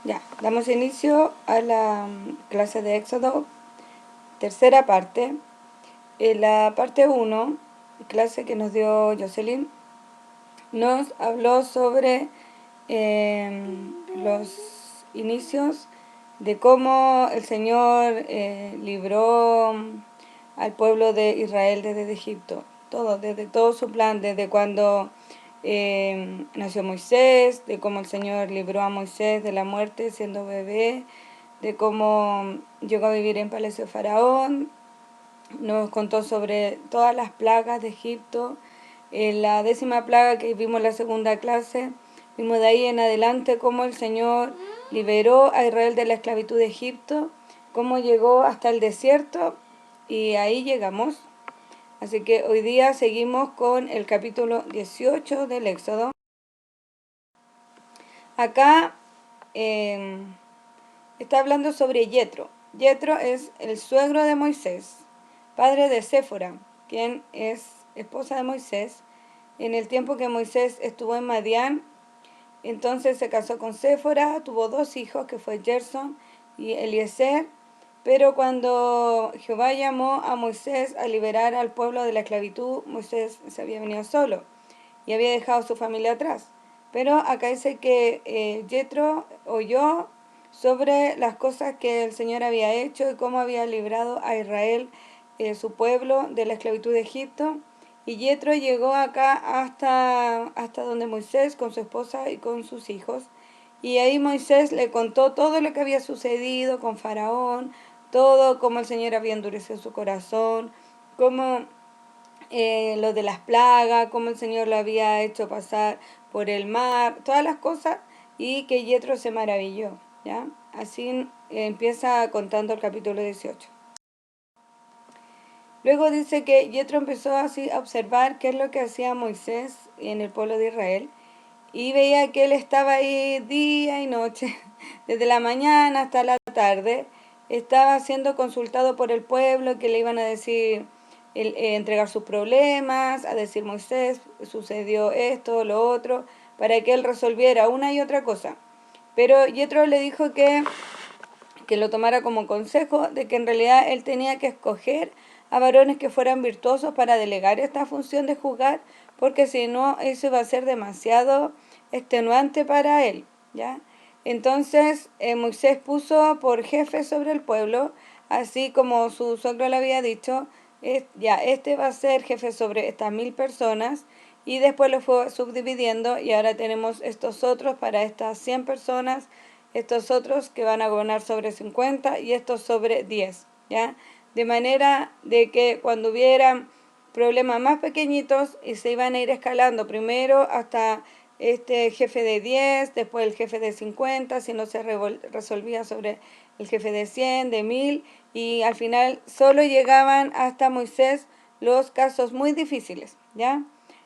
Ya, damos inicio a la clase de Éxodo, tercera parte. En la parte 1, clase que nos dio Jocelyn, nos habló sobre los inicios de cómo el Señor libró al pueblo de Israel desde Egipto. Todo, desde todo su plan, desde cuando nació Moisés, de cómo el Señor libró a Moisés de la muerte siendo bebé, de cómo llegó a vivir en Palacio de Faraón. Nos contó sobre todas las plagas de Egipto. La 10ª plaga que vimos en la segunda clase, vimos de ahí en adelante cómo el Señor liberó a Israel de la esclavitud de Egipto, cómo llegó hasta el desierto y ahí llegamos. Así que hoy día seguimos con el capítulo 18 del Éxodo. Acá está hablando sobre Yetro. Yetro es el suegro de Moisés, padre de Séfora, quien es esposa de Moisés. En el tiempo que Moisés estuvo en Madián, entonces se casó con Séfora, tuvo 2 hijos, que fue Gerson y Eliezer. Pero cuando Jehová llamó a Moisés a liberar al pueblo de la esclavitud, Moisés se había venido solo y había dejado a su familia atrás. Pero acá dice que Yetro oyó sobre las cosas que el Señor había hecho y cómo había librado a Israel, su pueblo, de la esclavitud de Egipto. Y Yetro llegó acá hasta donde Moisés, con su esposa y con sus hijos. Y ahí Moisés le contó todo lo que había sucedido con Faraón, todo cómo el Señor había endurecido su corazón, cómo lo de las plagas, cómo el Señor lo había hecho pasar por el mar, todas las cosas, y que Yetro se maravilló, ¿ya? Así empieza contando el capítulo 18. Luego dice que Yetro empezó así a observar qué es lo que hacía Moisés en el pueblo de Israel, y veía que él estaba ahí día y noche, desde la mañana hasta la tarde, estaba siendo consultado por el pueblo, que le iban a decir, entregar sus problemas, a decir Moisés, sucedió esto, lo otro, para que él resolviera una y otra cosa. Pero Yetro le dijo que lo tomara como consejo, de que en realidad él tenía que escoger a varones que fueran virtuosos para delegar esta función de juzgar, porque si no, eso iba a ser demasiado extenuante para él, ¿ya? Entonces Moisés puso por jefe sobre el pueblo, así como su suegro le había dicho, ya, este va a ser jefe sobre estas 1000 personas, y después lo fue subdividiendo, y ahora tenemos estos otros para estas 100 personas, estos otros que van a gobernar sobre 50 y estos sobre 10, ¿ya? De manera de que cuando hubieran problemas más pequeñitos y se iban a ir escalando primero hasta este jefe de 10, después el jefe de 50, si no se resolvía sobre el jefe de 100, de 1000, y al final solo llegaban hasta Moisés los casos muy difíciles, ¿ya?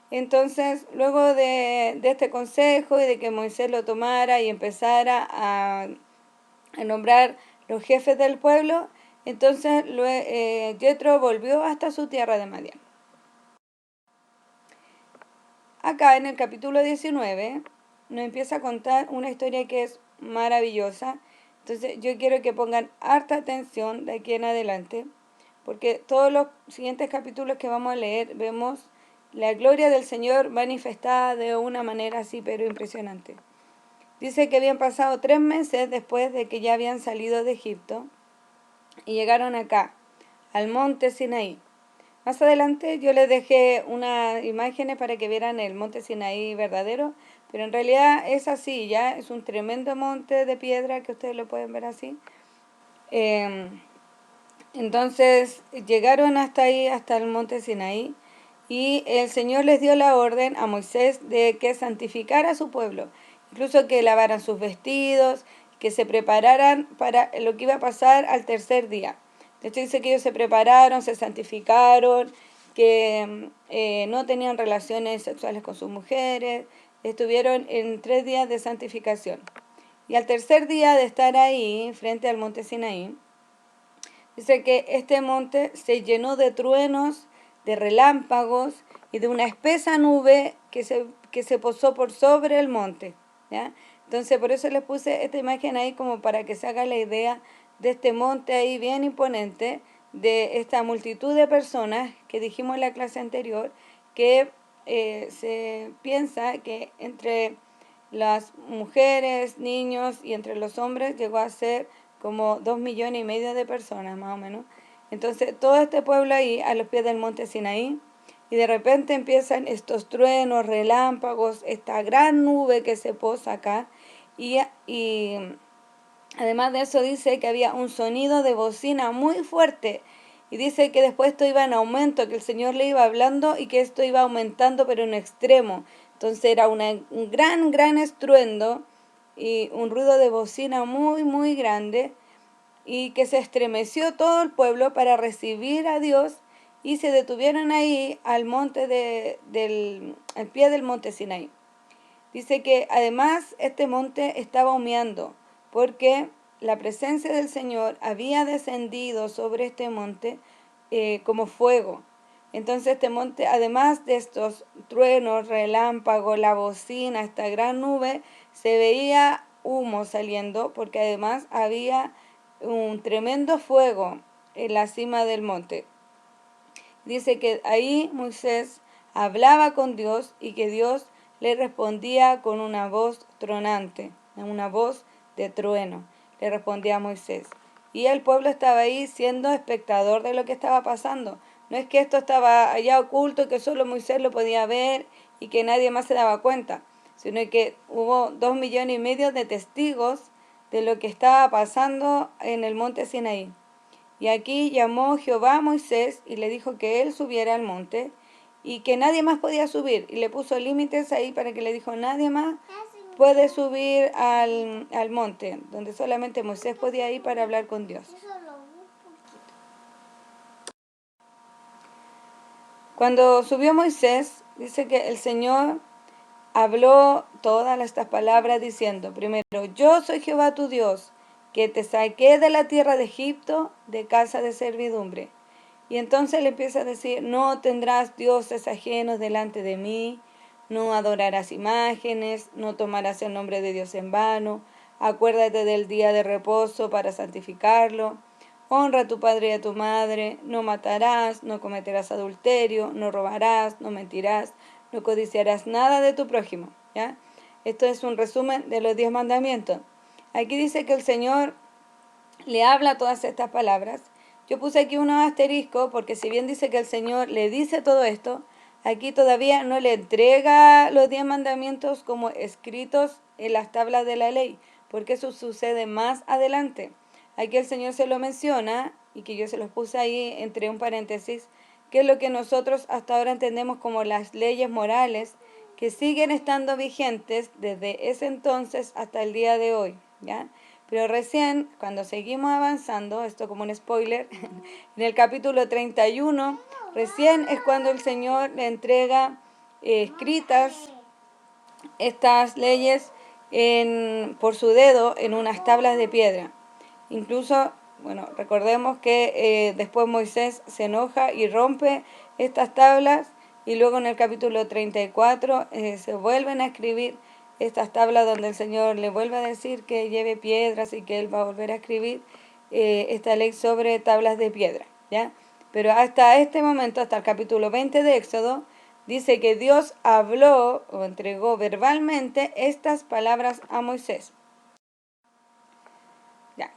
Entonces, luego de este consejo y de que Moisés lo tomara y empezara a nombrar los jefes del pueblo, entonces Yetro volvió hasta su tierra de Madián. Acá en el capítulo 19 nos empieza a contar una historia que es maravillosa. Entonces yo quiero que pongan harta atención de aquí en adelante, porque todos los siguientes capítulos que vamos a leer vemos la gloria del Señor manifestada de una manera así, pero impresionante. Dice que habían pasado 3 meses después de que ya habían salido de Egipto y llegaron acá, al monte Sinaí. Más adelante yo les dejé unas imágenes para que vieran el monte Sinaí verdadero, pero en realidad es así, ya es un tremendo monte de piedra que ustedes lo pueden ver así. Entonces llegaron hasta ahí, hasta el monte Sinaí, y el Señor les dio la orden a Moisés de que santificara a su pueblo, incluso que lavaran sus vestidos, que se prepararan para lo que iba a pasar al tercer día. De hecho dice que ellos se prepararon, se santificaron, que no tenían relaciones sexuales con sus mujeres, estuvieron en 3 días de santificación. Y al tercer día de estar ahí, frente al monte Sinaí, dice que este monte se llenó de truenos, de relámpagos y de una espesa nube que se posó por sobre el monte, ¿ya? Entonces por eso les puse esta imagen ahí como para que se haga la idea de este monte ahí bien imponente, de esta multitud de personas que dijimos en la clase anterior, que se piensa que entre las mujeres, niños y entre los hombres llegó a ser como 2,5 millones de personas más o menos. Entonces todo este pueblo ahí a los pies del monte Sinaí, y de repente empiezan estos truenos, relámpagos, esta gran nube que se posa acá, y además de eso dice que había un sonido de bocina muy fuerte, y dice que después esto iba en aumento, que el Señor le iba hablando y que esto iba aumentando pero en extremo. Entonces era un gran estruendo y un ruido de bocina muy, muy grande, y que se estremeció todo el pueblo para recibir a Dios, y se detuvieron ahí al pie del monte Sinaí. Dice que además este monte estaba humeando porque la presencia del Señor había descendido sobre este monte como fuego. Entonces este monte, además de estos truenos, relámpagos, la bocina, esta gran nube, se veía humo saliendo porque además había un tremendo fuego en la cima del monte. Dice que ahí Moisés hablaba con Dios y que Dios le respondía con una voz tronante, una voz de trueno, le respondía a Moisés. Y el pueblo estaba ahí siendo espectador de lo que estaba pasando. No es que esto estaba allá oculto, que solo Moisés lo podía ver y que nadie más se daba cuenta, sino que hubo 2,5 millones de testigos de lo que estaba pasando en el monte Sinaí. Y aquí llamó Jehová a Moisés y le dijo que él subiera al monte y que nadie más podía subir. Y le puso límites ahí para que le dijo, nadie más puede subir al monte, donde solamente Moisés podía ir para hablar con Dios. Cuando subió Moisés, dice que el Señor habló todas estas palabras diciendo, primero, yo soy Jehová tu Dios, que te saqué de la tierra de Egipto, de casa de servidumbre. Y entonces le empieza a decir, no tendrás dioses ajenos delante de mí, no adorarás imágenes, no tomarás el nombre de Dios en vano, acuérdate del día de reposo para santificarlo, honra a tu padre y a tu madre, no matarás, no cometerás adulterio, no robarás, no mentirás, no codiciarás nada de tu prójimo. ¿Ya? Esto es un resumen de los 10 mandamientos. Aquí dice que el Señor le habla todas estas palabras. Yo puse aquí unos asteriscos porque si bien dice que el Señor le dice todo esto, aquí todavía no le entrega los 10 mandamientos como escritos en las tablas de la ley, porque eso sucede más adelante. Aquí el Señor se lo menciona, y que yo se los puse ahí entre un paréntesis, que es lo que nosotros hasta ahora entendemos como las leyes morales, que siguen estando vigentes desde ese entonces hasta el día de hoy, ¿ya? Pero recién, cuando seguimos avanzando, esto como un spoiler, en el capítulo 31, recién es cuando el Señor le entrega escritas estas leyes por su dedo en unas tablas de piedra. Incluso, bueno, recordemos que después Moisés se enoja y rompe estas tablas, y luego en el capítulo 34 se vuelven a escribir estas tablas donde el Señor le vuelve a decir que lleve piedras y que Él va a volver a escribir esta ley sobre tablas de piedra, ¿ya? Pero hasta este momento, hasta el capítulo 20 de Éxodo, dice que Dios habló o entregó verbalmente estas palabras a Moisés. Ya.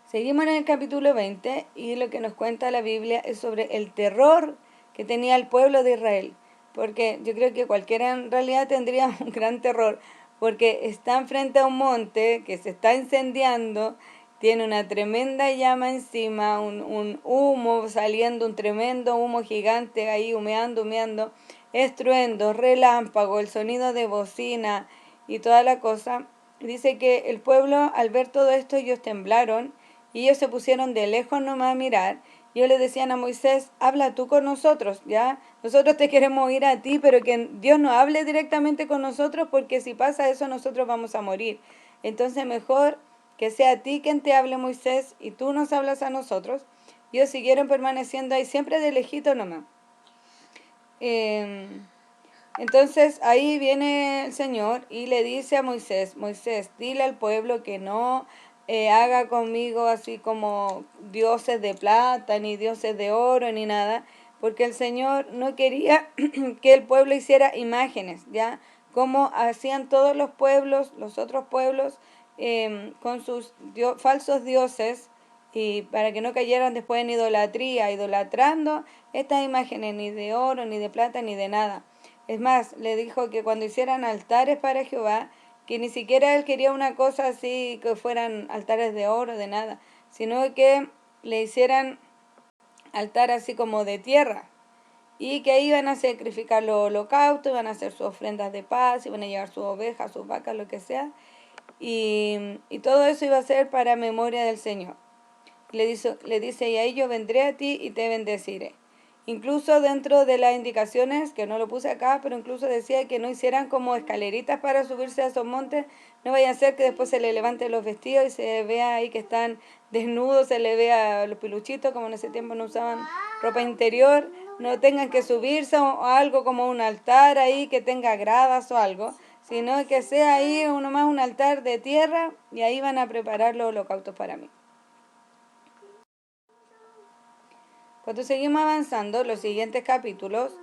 Seguimos en el capítulo 20 y lo que nos cuenta la Biblia es sobre el terror que tenía el pueblo de Israel. Porque yo creo que cualquiera en realidad tendría un gran terror, porque están frente a un monte que se está incendiando, tiene una tremenda llama encima, un humo saliendo, un tremendo humo gigante ahí humeando, estruendo, relámpago, el sonido de bocina y toda la cosa. Dice que el pueblo, al ver todo esto, ellos temblaron y ellos se pusieron de lejos nomás a mirar. Y ellos le decían a Moisés, habla tú con nosotros, ¿ya? Nosotros te queremos oír a ti, pero que Dios no hable directamente con nosotros, porque si pasa eso nosotros vamos a morir. Entonces mejor que sea a ti quien te hable, Moisés, y tú nos hablas a nosotros. Y ellos siguieron permaneciendo ahí siempre de lejito nomás. Entonces ahí viene el Señor y le dice a Moisés, Moisés, dile al pueblo que no haga conmigo así como dioses de plata, ni dioses de oro, ni nada, porque el Señor no quería que el pueblo hiciera imágenes, ¿ya? Como hacían todos los pueblos, los otros pueblos, con sus falsos dioses, y para que no cayeran después en idolatría, idolatrando estas imágenes ni de oro, ni de plata, ni de nada. Es más, le dijo que cuando hicieran altares para Jehová, que ni siquiera él quería una cosa así, que fueran altares de oro, de nada, sino que le hicieran altar así como de tierra, y que ahí iban a sacrificar los holocaustos, iban a hacer sus ofrendas de paz, iban a llevar sus ovejas, sus vacas, lo que sea, y todo eso iba a ser para memoria del Señor. Le dice, y ahí yo vendré a ti y te bendeciré. Incluso dentro de las indicaciones, que no lo puse acá, pero incluso decía que no hicieran como escaleritas para subirse a esos montes, no vaya a ser que después se le levanten los vestidos y se vea ahí que están desnudos, se le vea los piluchitos, como en ese tiempo no usaban ropa interior, no tengan que subirse o algo como un altar ahí que tenga gradas o algo, sino que sea ahí uno más un altar de tierra y ahí van a preparar los holocaustos para mí. Cuando seguimos avanzando, los siguientes capítulos,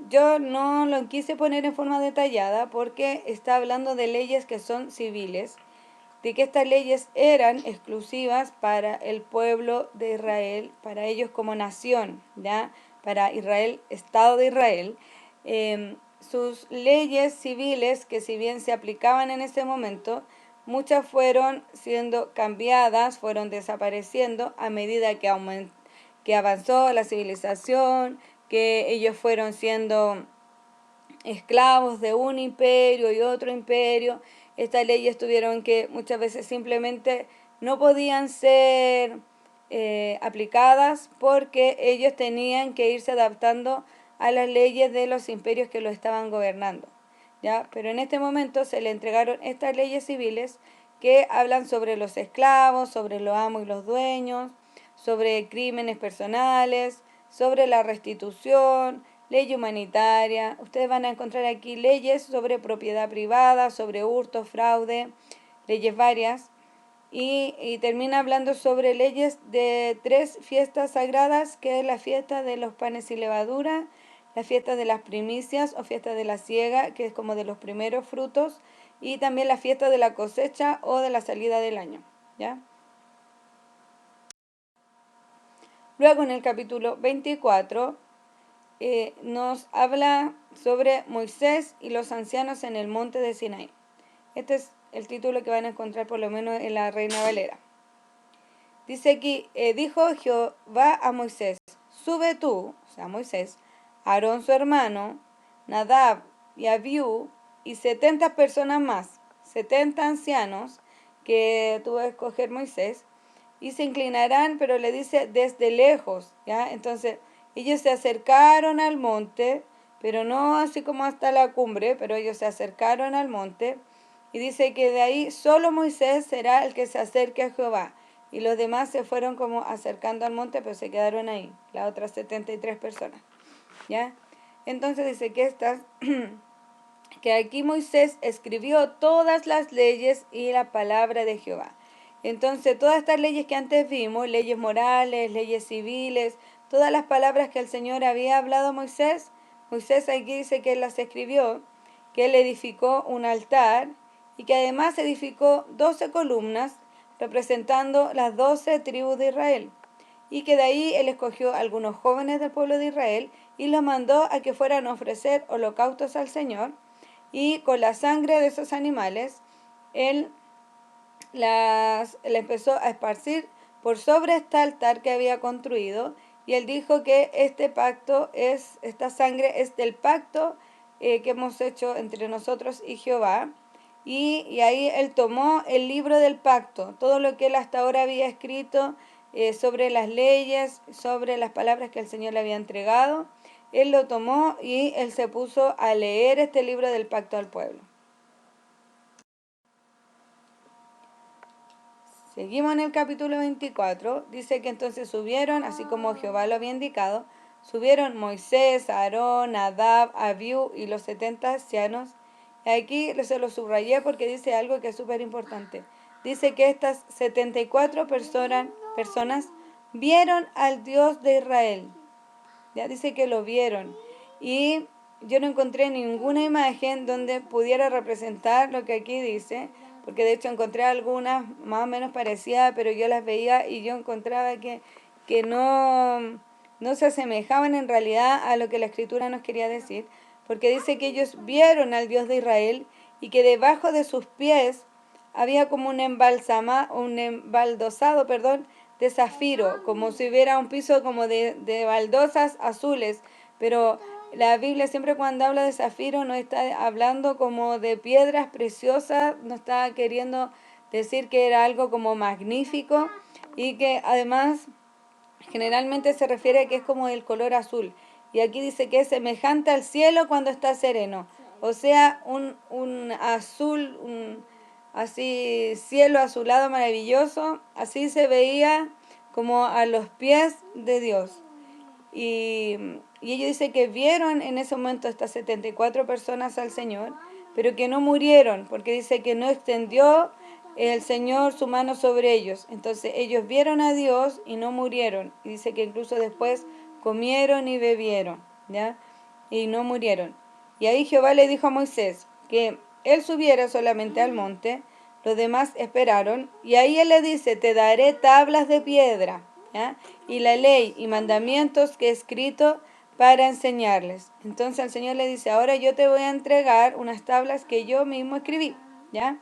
yo no lo quise poner en forma detallada porque está hablando de leyes que son civiles, de que estas leyes eran exclusivas para el pueblo de Israel, para ellos como nación, ¿ya? Para Israel, Estado de Israel. Sus leyes civiles, que si bien se aplicaban en ese momento, muchas fueron siendo cambiadas, fueron desapareciendo a medida que avanzó la civilización, que ellos fueron siendo esclavos de un imperio y otro imperio. Estas leyes tuvieron que muchas veces simplemente no podían ser aplicadas porque ellos tenían que irse adaptando a las leyes de los imperios que lo estaban gobernando. ¿Ya? Pero en este momento se le entregaron estas leyes civiles que hablan sobre los esclavos, sobre los amos y los dueños, sobre crímenes personales, sobre la restitución, ley humanitaria. Ustedes van a encontrar aquí leyes sobre propiedad privada, sobre hurto, fraude, leyes varias. Y termina hablando sobre leyes de 3 fiestas sagradas, que es la fiesta de los panes y levadura, la fiesta de las primicias o fiesta de la siega, que es como de los primeros frutos, y también la fiesta de la cosecha o de la salida del año. ¿Ya? Luego en el capítulo 24 nos habla sobre Moisés y los ancianos en el monte de Sinaí. Este es el título que van a encontrar por lo menos en la Reina Valera. Dice aquí, dijo Jehová a Moisés, sube tú, o sea Moisés, Aarón su hermano, Nadab y Abiú y 70 personas más, 70 ancianos que tuvo que escoger Moisés, y se inclinarán, pero le dice desde lejos, ¿ya? Entonces, ellos se acercaron al monte, pero no así como hasta la cumbre, pero ellos se acercaron al monte, y dice que de ahí solo Moisés será el que se acerque a Jehová, y los demás se fueron como acercando al monte, pero se quedaron ahí, las otras 73 personas, ¿ya? Entonces dice que que aquí Moisés escribió todas las leyes y la palabra de Jehová. Entonces, todas estas leyes que antes vimos, leyes morales, leyes civiles, todas las palabras que el Señor había hablado a Moisés, Moisés aquí dice que él las escribió, que él edificó un altar y que además edificó 12 columnas representando las 12 tribus de Israel. Y que de ahí él escogió a algunos jóvenes del pueblo de Israel y los mandó a que fueran a ofrecer holocaustos al Señor, y con la sangre de esos animales él la empezó a esparcir por sobre este altar que había construido, y él dijo que esta sangre es del pacto que hemos hecho entre nosotros y Jehová. Y ahí él tomó el libro del pacto, todo lo que él hasta ahora había escrito sobre las leyes, sobre las palabras que el Señor le había entregado. Él lo tomó y él se puso a leer este libro del pacto al pueblo. Seguimos en el capítulo 24. Dice que entonces subieron, así como Jehová lo había indicado, subieron Moisés, Aarón, Nadab, Abiú y los 70 ancianos. Y aquí se lo subrayé porque dice algo que es súper importante. Dice que estas 74 personas vieron al Dios de Israel. Ya dice que lo vieron. Y yo no encontré ninguna imagen donde pudiera representar lo que aquí dice, porque de hecho encontré algunas más o menos parecidas, pero yo las veía y yo encontraba que no se asemejaban en realidad a lo que la escritura nos quería decir, porque dice que ellos vieron al Dios de Israel y que debajo de sus pies había como un embaldosado, de zafiro, como si hubiera un piso como de baldosas azules, pero la Biblia siempre cuando habla de zafiro no está hablando como de piedras preciosas, no está queriendo decir que era algo como magnífico y que además generalmente se refiere a que es como el color azul. Y aquí dice que es semejante al cielo cuando está sereno. O sea, un azul, así cielo azulado maravilloso, así se veía como a los pies de Dios. Y ellos dicen que vieron en ese momento estas 74 personas al Señor, pero que no murieron, porque dice que no extendió el Señor su mano sobre ellos. Entonces ellos vieron a Dios y no murieron. Y dice que incluso después comieron y bebieron, ¿ya? Y no murieron. Y ahí Jehová le dijo a Moisés que él subiera solamente al monte, los demás esperaron, y ahí él le dice, te daré tablas de piedra, ¿ya? Y la ley y mandamientos que he escrito para enseñarles. Entonces el Señor le dice, ahora yo te voy a entregar unas tablas que yo mismo escribí, ¿ya?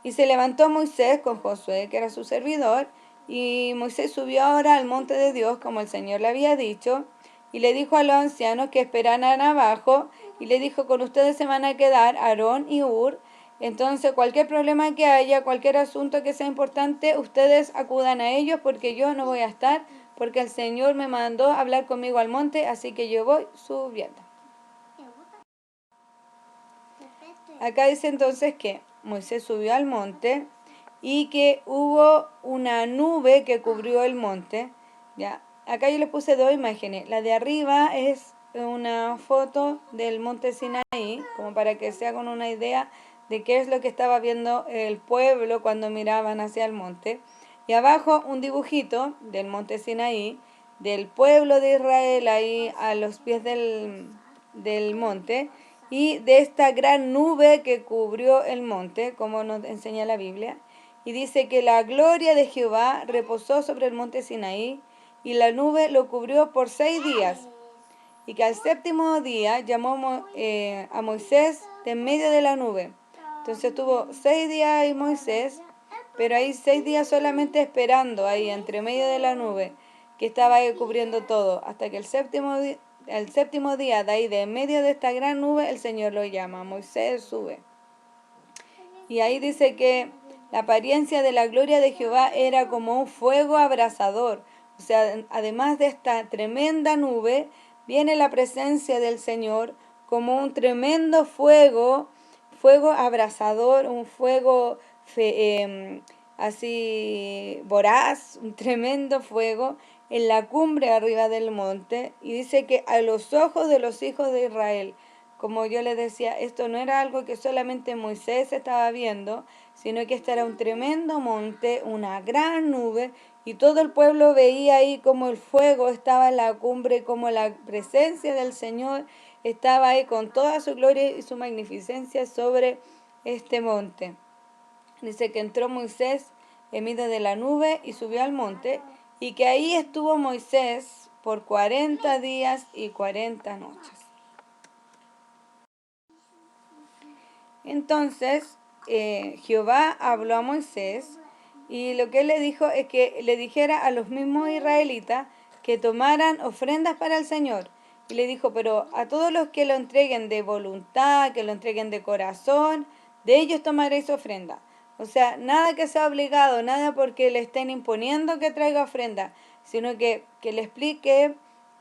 Y se levantó Moisés con Josué, que era su servidor, y Moisés subió ahora al monte de Dios, como el Señor le había dicho, y le dijo a los ancianos que esperaran abajo, y le dijo, con ustedes se van a quedar Aarón y Hur. Entonces, cualquier problema que haya, cualquier asunto que sea importante, ustedes acudan a ellos, porque yo no voy a estar, porque el Señor me mandó a hablar conmigo al monte, así que yo voy subiendo. Acá dice entonces que Moisés subió al monte y que hubo una nube que cubrió el monte. ¿Ya? Acá yo les puse dos imágenes. La de arriba es una foto del monte Sinaí, como para que se hagan una idea de qué es lo que estaba viendo el pueblo cuando miraban hacia el monte. Y abajo un dibujito del monte Sinaí, del pueblo de Israel ahí a los pies del monte y de esta gran nube que cubrió el monte, como nos enseña la Biblia. Y dice que la gloria de Jehová reposó sobre el monte Sinaí y la nube lo cubrió por 6 días. Y que al séptimo día llamó a Moisés de en medio de la nube. Entonces estuvo 6 días ahí Moisés, pero ahí 6 días solamente esperando ahí entre medio de la nube, que estaba ahí cubriendo todo, hasta que el séptimo día de ahí de en medio de esta gran nube el Señor lo llama, Moisés sube. Y ahí dice que la apariencia de la gloria de Jehová era como un fuego abrasador. O sea, además de esta tremenda nube, viene la presencia del Señor como un tremendo fuego abrasador, un fuego así voraz, un tremendo fuego en la cumbre arriba del monte. Y dice que a los ojos de los hijos de Israel, como yo les decía, esto no era algo que solamente Moisés estaba viendo, sino que este era un tremendo monte, una gran nube, y todo el pueblo veía ahí como el fuego estaba en la cumbre, como la presencia del Señor estaba ahí con toda su gloria y su magnificencia sobre este monte. Dice que entró Moisés en medio de la nube y subió al monte, y que ahí estuvo Moisés por 40 días y 40 noches. Entonces Jehová habló a Moisés y lo que él le dijo es que le dijera a los mismos israelitas que tomaran ofrendas para el Señor. Y le dijo, pero a todos los que lo entreguen de voluntad, que lo entreguen de corazón, de ellos tomaréis ofrenda. O sea, nada que sea obligado, nada porque le estén imponiendo que traiga ofrenda, sino que le explique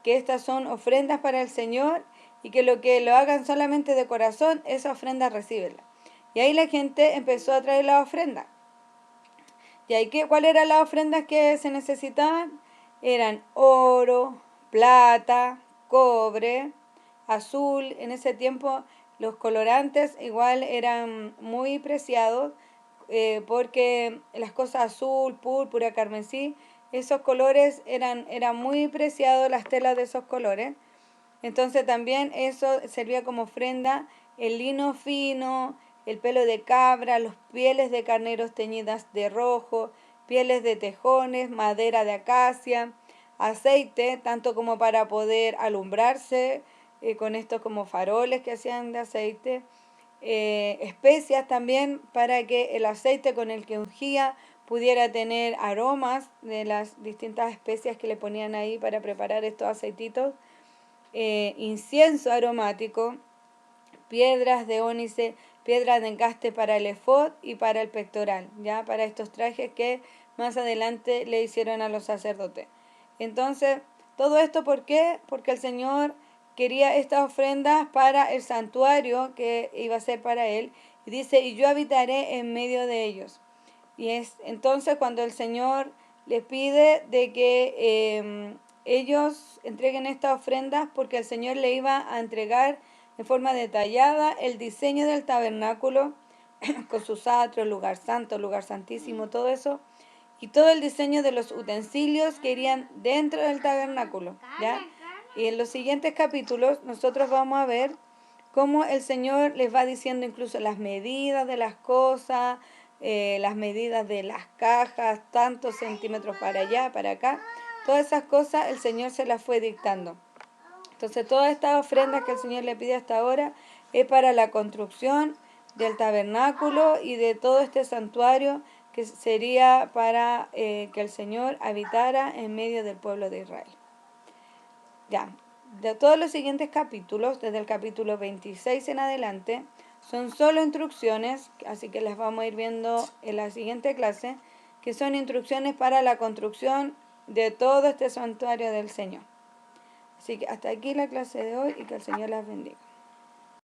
que estas son ofrendas para el Señor y que lo hagan solamente de corazón, esa ofrenda recíbela. Y ahí la gente empezó a traer la ofrenda. ¿Y ahí cuáles eran las ofrendas que se necesitaban? Eran oro, plata, cobre, azul. En ese tiempo los colorantes igual eran muy preciados, porque las cosas azul, púrpura, carmesí, esos colores eran muy preciados, las telas de esos colores. Entonces también eso servía como ofrenda, el lino fino, el pelo de cabra, los pieles de carneros teñidas de rojo, pieles de tejones, madera de acacia, aceite, tanto como para poder alumbrarse, con estos como faroles que hacían de aceite, especias también para que el aceite con el que ungía pudiera tener aromas de las distintas especias que le ponían ahí para preparar estos aceititos, incienso aromático, piedras de ónice, piedras de encaste para el efod y para el pectoral, ya para estos trajes que más adelante le hicieron a los sacerdotes. Entonces, todo esto, ¿por qué? Porque el Señor quería estas ofrendas para el santuario que iba a ser para él, y dice, y yo habitaré en medio de ellos. Y es entonces cuando el Señor les pide de que ellos entreguen estas ofrendas, porque el Señor le iba a entregar en forma detallada el diseño del tabernáculo con sus atrios, lugar santo, lugar santísimo, todo eso, y todo el diseño de los utensilios que irían dentro del tabernáculo, ¿ya? Y en los siguientes capítulos nosotros vamos a ver cómo el Señor les va diciendo incluso las medidas de las cosas, las medidas de las cajas, tantos centímetros para allá, para acá. Todas esas cosas el Señor se las fue dictando. Entonces todas estas ofrendas que el Señor le pide hasta ahora es para la construcción del tabernáculo y de todo este santuario que sería para que el Señor habitara en medio del pueblo de Israel. Ya, de todos los siguientes capítulos, desde el capítulo 26 en adelante, son solo instrucciones, así que las vamos a ir viendo en la siguiente clase, que son instrucciones para la construcción de todo este santuario del Señor. Así que hasta aquí la clase de hoy y que el Señor las bendiga.